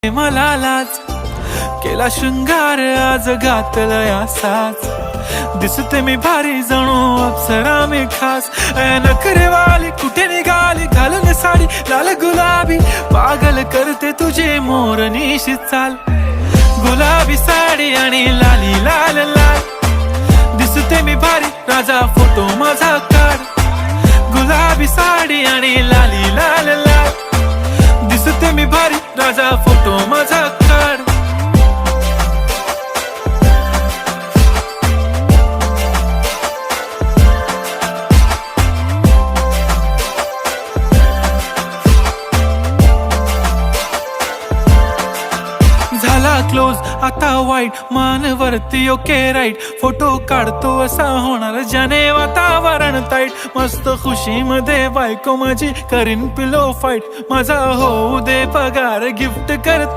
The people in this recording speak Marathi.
मला लाज केला शृंगार आज घातलंय असाच दिसते मी भारी जणू अप्सरा मी खास नखरेवाली कुठे निघाली घालून साडी लाल गुलाबी पागल करते तुझे मोरनीशी चाल गुलाबी साडी आणि लाली लाल लाल दिसते मी भारी राजा फोटो माझा काढ गुलाबी साडी आणि लाली लाल लाल दिसते मी भारी राजा फोटो माझा काढ झाला क्लोज आता वाईट मानवरती ओके राईट फोटो काढतो असा होणार ज्याने वातावरण ताईट मस्त खुशी मध्ये बायको माझी करीन पिलो फाईट माझा होऊ दे पगार गिफ्ट करतो